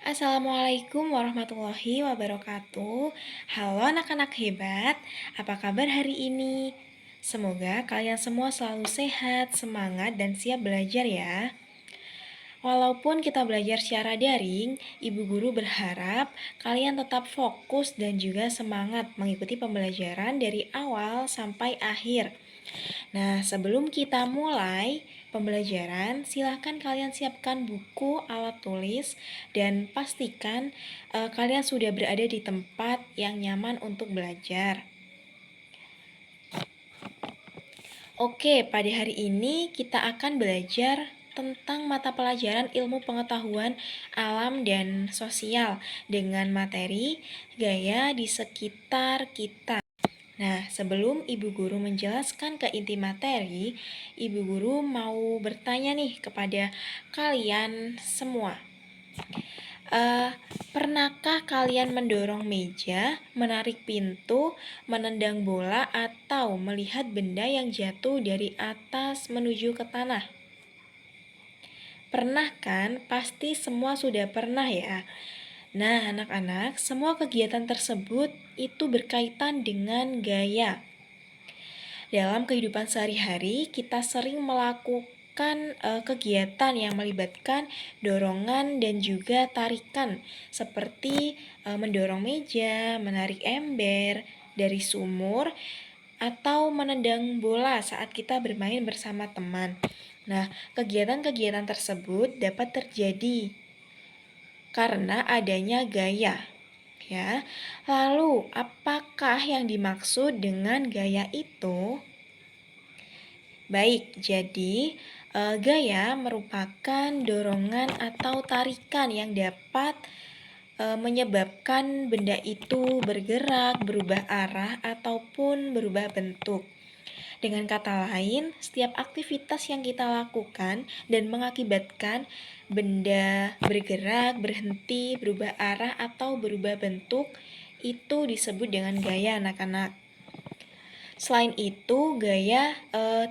Assalamualaikum warahmatullahi wabarakatuh. Halo anak-anak hebat, apa kabar hari ini? Semoga kalian semua selalu sehat, semangat, dan siap belajar ya. Walaupun kita belajar secara daring, Ibu Guru berharap kalian tetap fokus dan juga semangat mengikuti pembelajaran dari awal sampai akhir. Nah, sebelum kita mulai pembelajaran, silahkan kalian siapkan buku, alat tulis, dan pastikan kalian sudah berada di tempat yang nyaman untuk belajar. Oke, pada hari ini kita akan belajar tentang mata pelajaran ilmu pengetahuan alam dan sosial dengan materi gaya di sekitar kita. Nah, sebelum Ibu Guru menjelaskan ke inti materi, Ibu Guru mau bertanya nih kepada kalian semua. Pernahkah kalian mendorong meja, menarik pintu, menendang bola, atau melihat benda yang jatuh dari atas menuju ke tanah? Pernah kan? Pasti semua sudah pernah ya. Nah, anak-anak, semua kegiatan tersebut itu berkaitan dengan gaya. Dalam kehidupan sehari-hari, kita sering melakukan kegiatan yang melibatkan dorongan dan juga tarikan, seperti mendorong meja, menarik ember dari sumur, atau menendang bola saat kita bermain bersama teman. Nah, kegiatan-kegiatan tersebut dapat terjadi karena adanya gaya. Ya, lalu apakah yang dimaksud dengan gaya itu? Baik, jadi gaya merupakan dorongan atau tarikan yang dapat menyebabkan benda itu bergerak, berubah arah, ataupun berubah bentuk. Dengan kata lain, setiap aktivitas yang kita lakukan dan mengakibatkan benda bergerak, berhenti, berubah arah, atau berubah bentuk, itu disebut dengan gaya anak-anak. Selain itu, gaya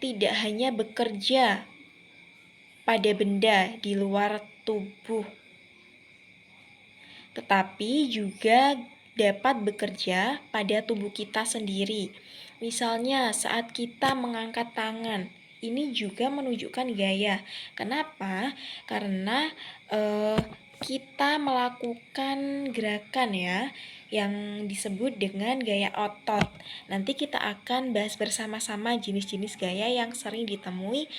tidak hanya bekerja pada benda di luar tubuh, tetapi juga dapat bekerja pada tubuh kita sendiri. Misalnya saat kita mengangkat tangan, ini juga menunjukkan gaya. Kenapa? Karena kita melakukan gerakan ya yang disebut dengan gaya otot. Nanti kita akan bahas bersama-sama jenis-jenis gaya yang sering ditemui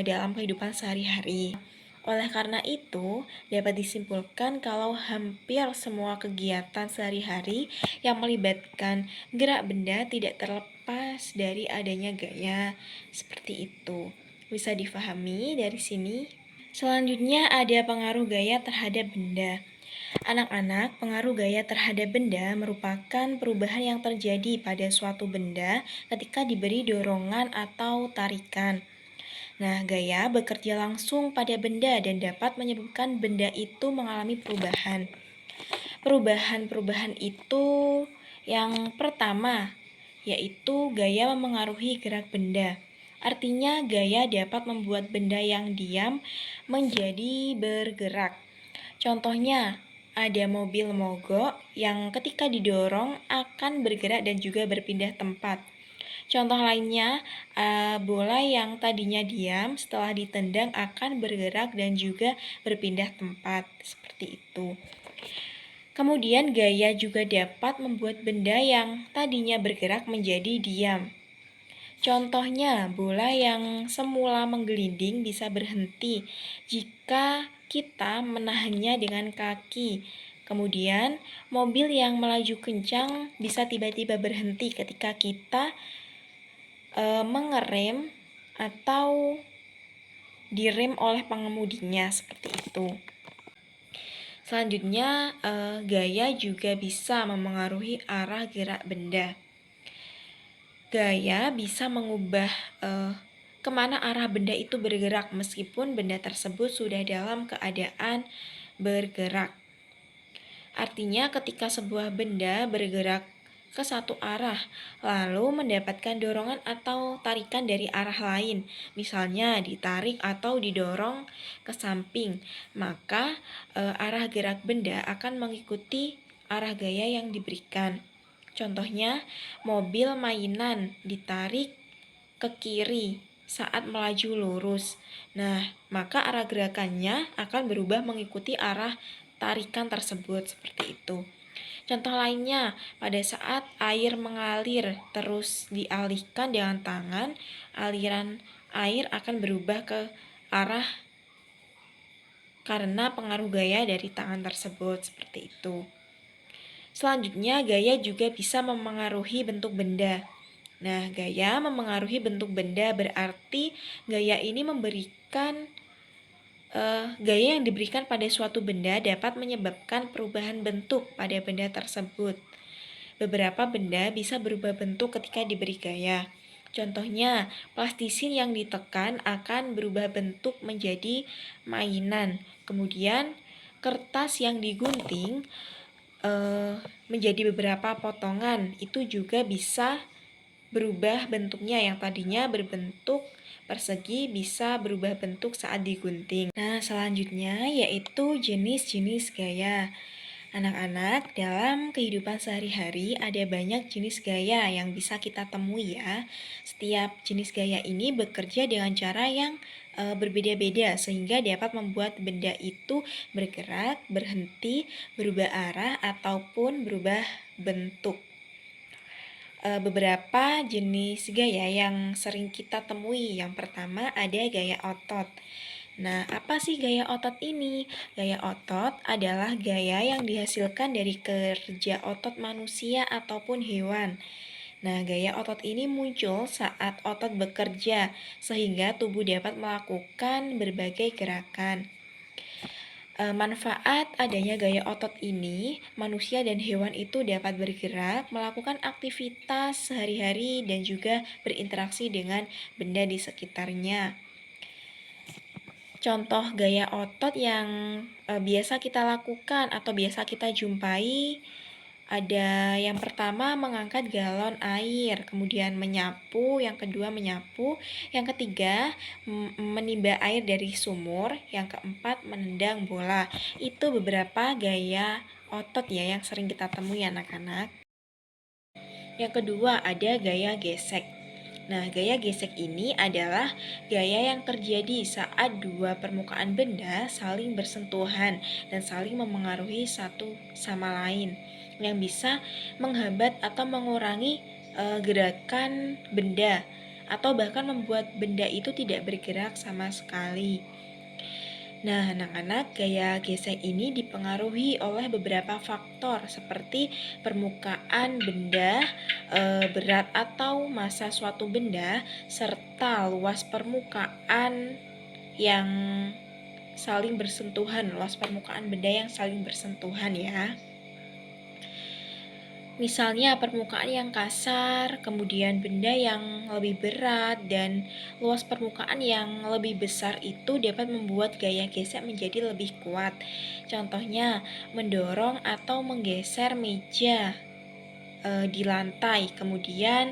dalam kehidupan sehari-hari. Oleh karena itu, dapat disimpulkan kalau hampir semua kegiatan sehari-hari yang melibatkan gerak benda tidak terlepas dari adanya gaya. Seperti itu. Bisa difahami dari sini? Selanjutnya ada pengaruh gaya terhadap benda. Anak-anak, pengaruh gaya terhadap benda merupakan perubahan yang terjadi pada suatu benda ketika diberi dorongan atau tarikan. Nah, gaya bekerja langsung pada benda dan dapat menyebabkan benda itu mengalami perubahan. Perubahan-perubahan itu yang pertama, yaitu gaya memengaruhi gerak benda. Artinya, gaya dapat membuat benda yang diam menjadi bergerak. Contohnya, ada mobil mogok yang ketika didorong akan bergerak dan juga berpindah tempat. Contoh lainnya, bola yang tadinya diam setelah ditendang akan bergerak dan juga berpindah tempat, seperti itu. Kemudian gaya juga dapat membuat benda yang tadinya bergerak menjadi diam. Contohnya, bola yang semula menggelinding bisa berhenti jika kita menahannya dengan kaki. Kemudian, mobil yang melaju kencang bisa tiba-tiba berhenti ketika kita mengerem atau direm oleh pengemudinya, seperti itu. Selanjutnya, gaya juga bisa memengaruhi arah gerak benda. Gaya bisa mengubah kemana arah benda itu bergerak meskipun benda tersebut sudah dalam keadaan bergerak. Artinya ketika sebuah benda bergerak ke satu arah, lalu mendapatkan dorongan atau tarikan dari arah lain, misalnya ditarik atau didorong ke samping, maka arah gerak benda akan mengikuti arah gaya yang diberikan. Contohnya, mobil mainan ditarik ke kiri saat melaju lurus. Nah, maka arah gerakannya akan berubah mengikuti arah tarikan tersebut, seperti itu. Contoh lainnya, pada saat air mengalir terus dialihkan dengan tangan, aliran air akan berubah ke arah karena pengaruh gaya dari tangan tersebut, seperti itu. Selanjutnya, gaya juga bisa memengaruhi bentuk benda. Nah, gaya memengaruhi bentuk benda berarti gaya ini memberikan gaya yang diberikan pada suatu benda dapat menyebabkan perubahan bentuk pada benda tersebut. Beberapa benda bisa berubah bentuk ketika diberi gaya. Contohnya, plastisin yang ditekan akan berubah bentuk menjadi mainan. Kemudian, kertas yang digunting menjadi beberapa potongan itu juga bisa berubah bentuknya, yang tadinya berbentuk persegi bisa berubah bentuk saat digunting. Nah, selanjutnya yaitu jenis-jenis gaya. Anak-anak, dalam kehidupan sehari-hari ada banyak jenis gaya yang bisa kita temui ya. Setiap jenis gaya ini bekerja dengan cara yang berbeda-beda sehingga dapat membuat benda itu bergerak, berhenti, berubah arah, ataupun berubah bentuk. Beberapa jenis gaya yang sering kita temui. Yang pertama ada gaya otot. Nah, apa sih gaya otot ini? Gaya otot adalah gaya yang dihasilkan dari kerja otot manusia ataupun hewan. Nah, gaya otot ini muncul saat otot bekerja, sehingga tubuh dapat melakukan berbagai gerakan. Manfaat adanya gaya otot ini, manusia dan hewan itu dapat bergerak, melakukan aktivitas sehari-hari, dan juga berinteraksi dengan benda di sekitarnya. Contoh gaya otot yang biasa kita lakukan atau biasa kita jumpai ada yang pertama mengangkat galon air, kemudian menyapu, yang kedua menyapu, yang ketiga menimba air dari sumur, yang keempat menendang bola. Itu beberapa gaya otot ya yang sering kita temui anak-anak. Yang kedua ada gaya gesek. Nah, gaya gesek ini adalah gaya yang terjadi saat dua permukaan benda saling bersentuhan dan saling memengaruhi satu sama lain, yang bisa menghambat atau mengurangi gerakan benda atau bahkan membuat benda itu tidak bergerak sama sekali. Nah, anak-anak, gaya gesek ini dipengaruhi oleh beberapa faktor seperti permukaan benda, berat atau massa suatu benda, serta luas permukaan yang saling bersentuhan, luas permukaan benda yang saling bersentuhan ya. Misalnya permukaan yang kasar, kemudian benda yang lebih berat, dan luas permukaan yang lebih besar itu dapat membuat gaya gesek menjadi lebih kuat. Contohnya, mendorong atau menggeser meja di lantai. Kemudian,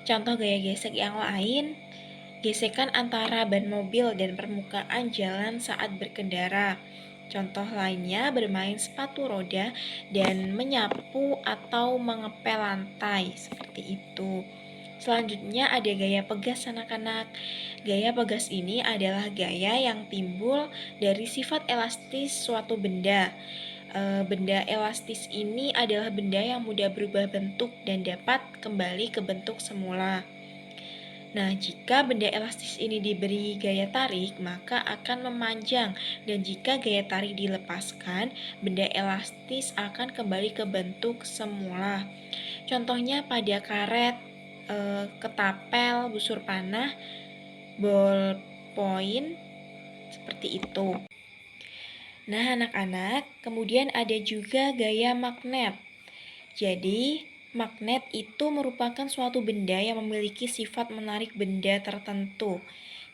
contoh gaya gesek yang lain, gesekan antara ban mobil dan permukaan jalan saat berkendara. Contoh lainnya bermain sepatu roda dan menyapu atau mengepel lantai, seperti itu. Selanjutnya ada gaya pegas anak-anak. Gaya pegas ini adalah gaya yang timbul dari sifat elastis suatu benda. Benda elastis ini adalah benda yang mudah berubah bentuk dan dapat kembali ke bentuk semula. Nah, jika benda elastis ini diberi gaya tarik, maka akan memanjang, dan jika gaya tarik dilepaskan, benda elastis akan kembali ke bentuk semula. Contohnya pada karet, ketapel, busur panah, ballpoint, seperti itu. Nah, anak-anak, kemudian ada juga gaya magnet. Jadi, magnet itu merupakan suatu benda yang memiliki sifat menarik benda tertentu.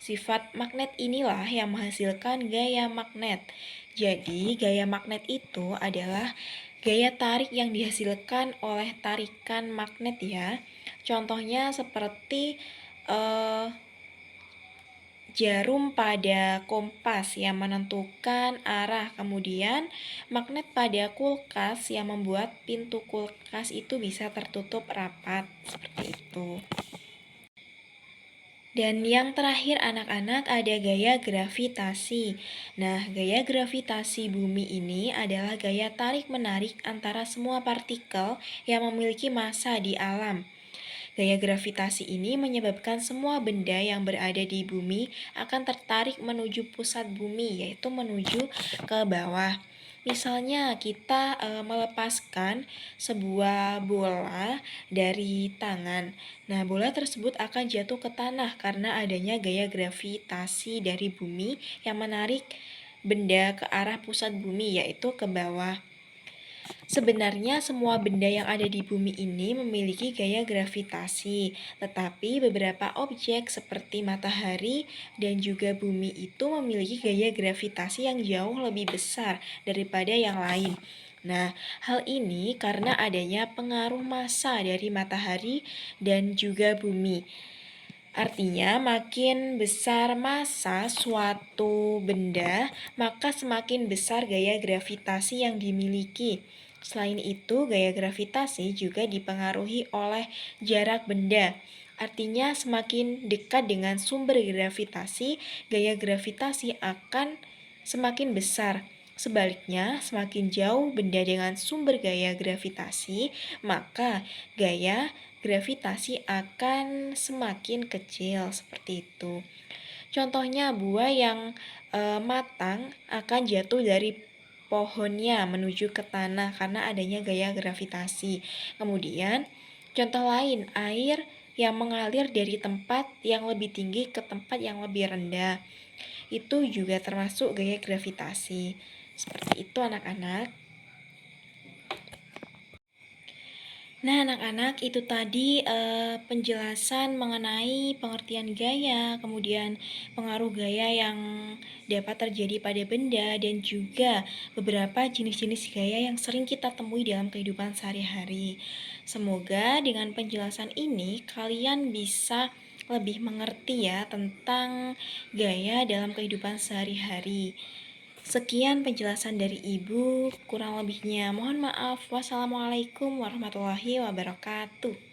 Sifat magnet inilah yang menghasilkan gaya magnet. Jadi, gaya magnet itu adalah Gaya tarik yang dihasilkan oleh tarikan magnet ya. Contohnya seperti eh, jarum pada kompas yang menentukan arah, kemudian magnet pada kulkas yang membuat pintu kulkas itu bisa tertutup rapat, seperti itu. Dan yang terakhir anak-anak ada gaya gravitasi. Nah, gaya gravitasi bumi ini adalah gaya tarik-menarik antara semua partikel yang memiliki massa di alam. Gaya gravitasi ini menyebabkan semua benda yang berada di bumi akan tertarik menuju pusat bumi, yaitu menuju ke bawah. Misalnya kita melepaskan sebuah bola dari tangan. Nah, bola tersebut akan jatuh ke tanah karena adanya gaya gravitasi dari bumi yang menarik benda ke arah pusat bumi, yaitu ke bawah. Sebenarnya semua benda yang ada di bumi ini memiliki gaya gravitasi, tetapi beberapa objek seperti matahari dan juga bumi itu memiliki gaya gravitasi yang jauh lebih besar daripada yang lain. Nah, hal ini karena adanya pengaruh massa dari matahari dan juga bumi. Artinya, makin besar massa suatu benda, maka semakin besar gaya gravitasi yang dimiliki. Selain itu, gaya gravitasi juga dipengaruhi oleh jarak benda. Artinya, semakin dekat dengan sumber gravitasi, gaya gravitasi akan semakin besar. Sebaliknya, semakin jauh benda dengan sumber gaya gravitasi, maka gaya gravitasi akan semakin kecil, seperti itu. Contohnya, buah yang matang akan jatuh dari pohonnya menuju ke tanah karena adanya gaya gravitasi. Kemudian, contoh lain, air yang mengalir dari tempat yang lebih tinggi ke tempat yang lebih rendah. Itu juga termasuk gaya gravitasi. Seperti itu anak-anak. Nah, anak-anak, itu tadi penjelasan mengenai pengertian gaya, kemudian pengaruh gaya yang dapat terjadi pada benda, dan juga beberapa jenis-jenis gaya yang sering kita temui dalam kehidupan sehari-hari. Semoga dengan penjelasan ini kalian bisa lebih mengerti ya tentang gaya dalam kehidupan sehari-hari. Sekian penjelasan dari Ibu, kurang lebihnya mohon maaf. Wassalamualaikum warahmatullahi wabarakatuh.